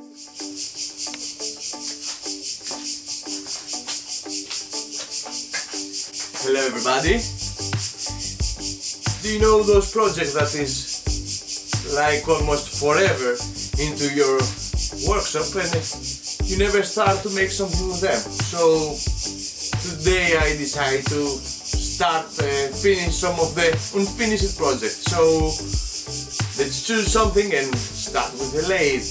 Hello everybody. Do you know those projects that is like almost forever into your workshop and you never start to make something with them? So today I decided to start finish some of the unfinished projects. So let's choose something and start with the lathe.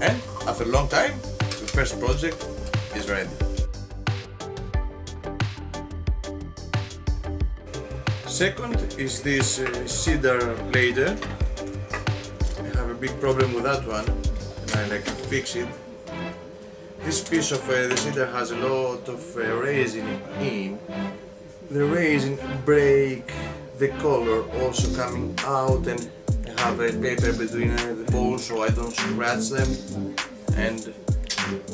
And after a long time, the first project is ready. Second is this cedar platter. I have a big problem with that one and I like to fix it. This piece of the cedar has a lot of resin in. The resin break the color also coming out, and I have a paper between the balls so I don't scratch them, and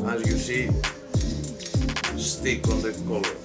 as you see, stick on the color.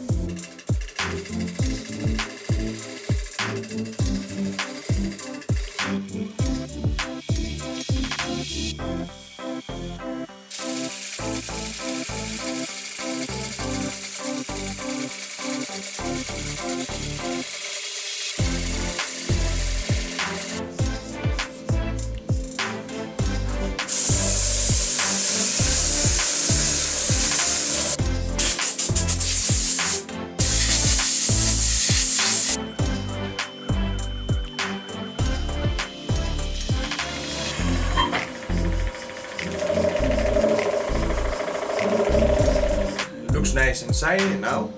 Looks nice and shiny. Now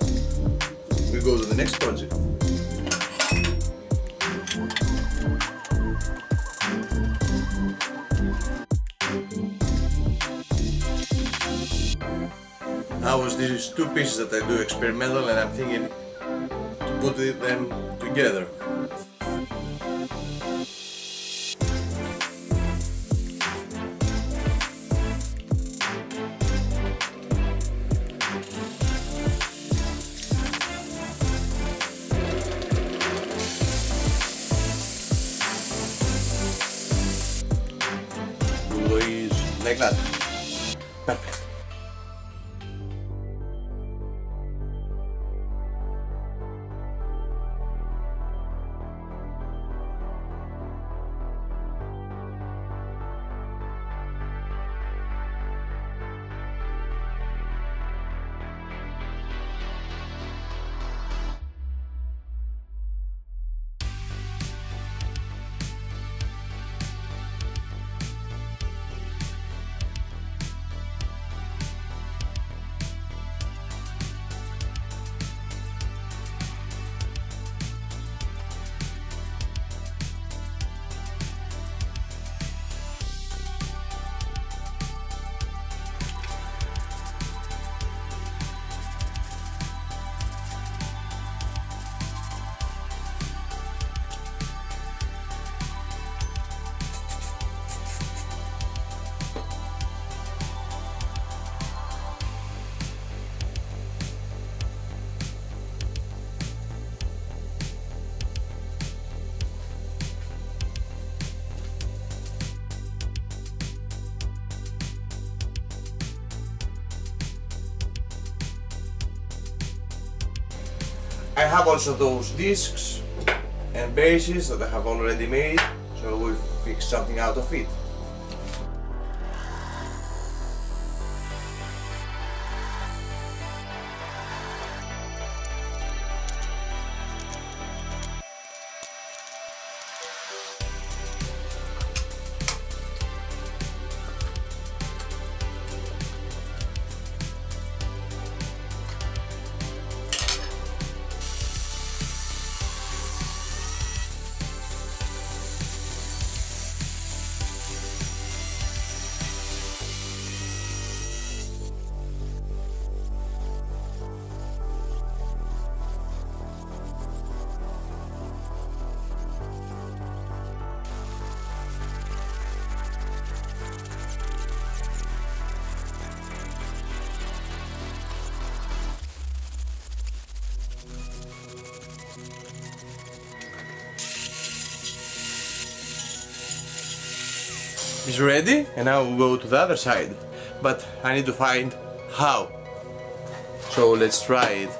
we go to the next project. Now with these two pieces that I do experimental, and I'm thinking to put them together. Like that. Perfect. I have also those discs and bases that I have already made, so we'll fix something out of it. It's ready, and now we'll go to the other side, but I need to find how. So let's try it.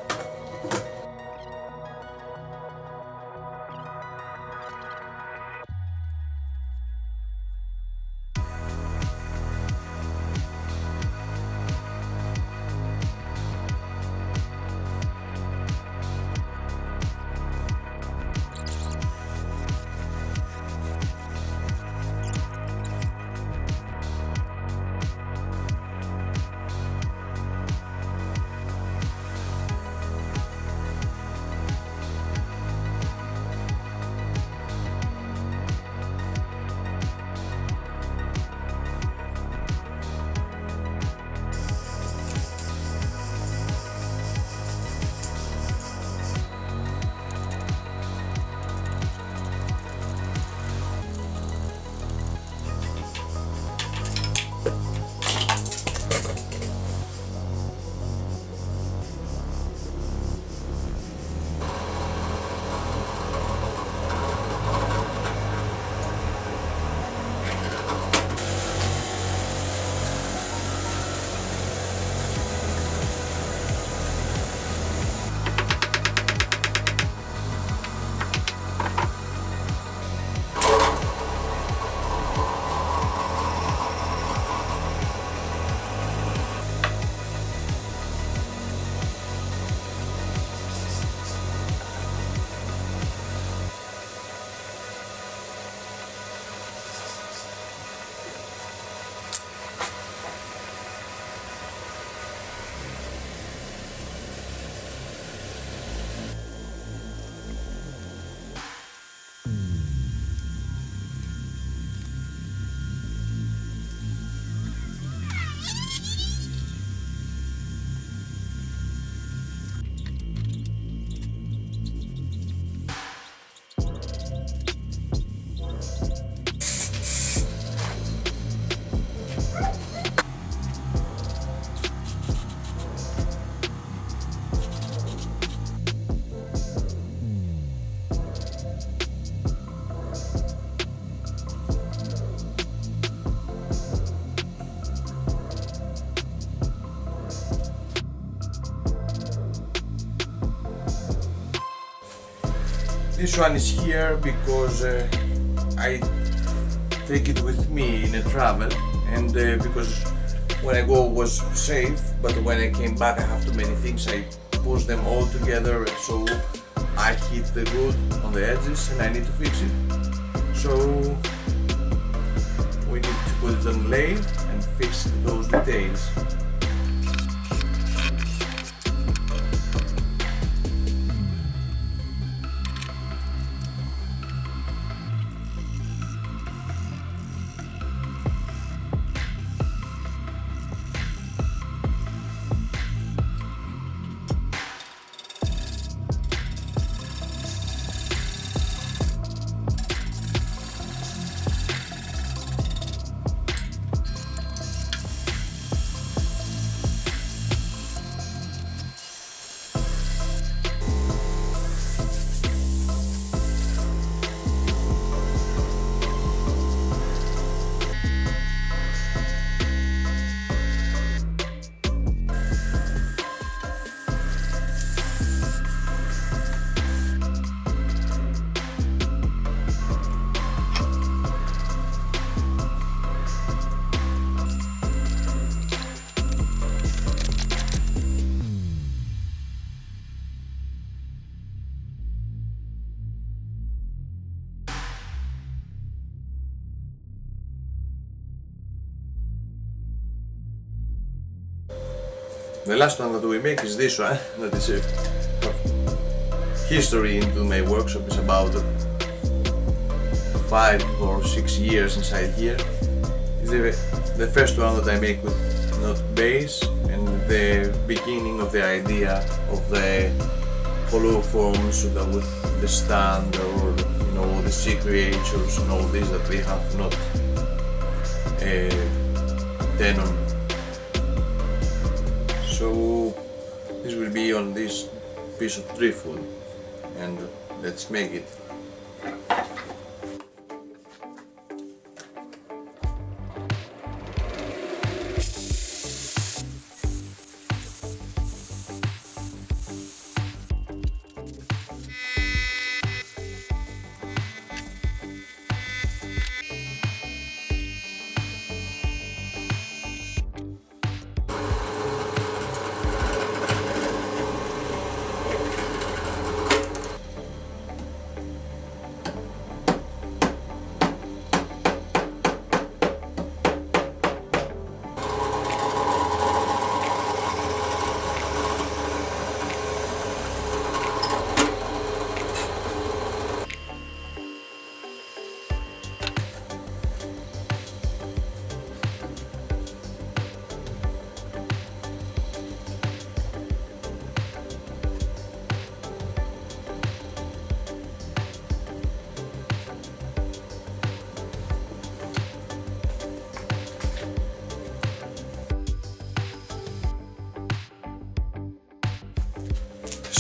This one is here because I take it with me in a travel, and because when I go was safe, but when I came back I have too many things, I push them all together, so I hit the wood on the edges and I need to fix it. So we need to put it on lathe and fix those details. The last one that we make is this one, that is a history into my workshop. Is about 5 or 6 years inside here. It's the first one that I make with not base, and the beginning of the idea of the hollow forms that with the stand, or you know, the sea creatures and all this that we have not tenon. So this will be on this piece of driftwood, and let's make it.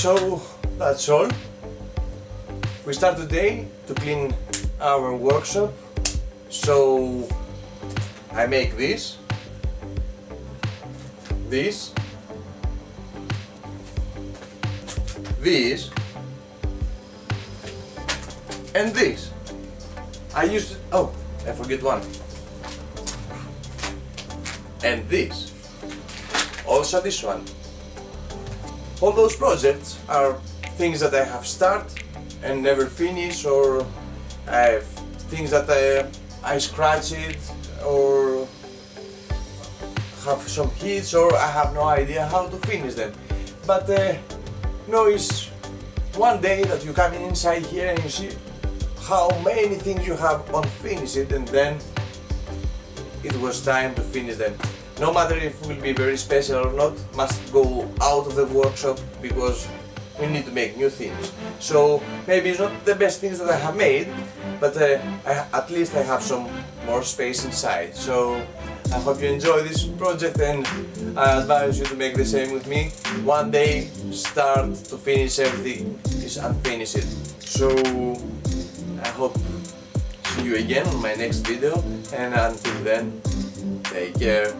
So that's all. We start today to clean our workshop. So I make this, this, and this. I used to, oh, I forget one. And this. Also this one. All those projects are things that I have started and never finish, or I have things that I scratch it, or have some hits, or I have no idea how to finish them. But no, it's one day that you come inside here and you see how many things you have unfinished, and then it was time to finish them. No matter if it will be very special or not, must go out of the workshop because we need to make new things. So maybe it's not the best things that I have made, but at least I have some more space inside. So I hope you enjoy this project, and I advise you to make the same with me. One day, start to finish, everything is unfinished. So I hope to see you again on my next video, and until then, take care.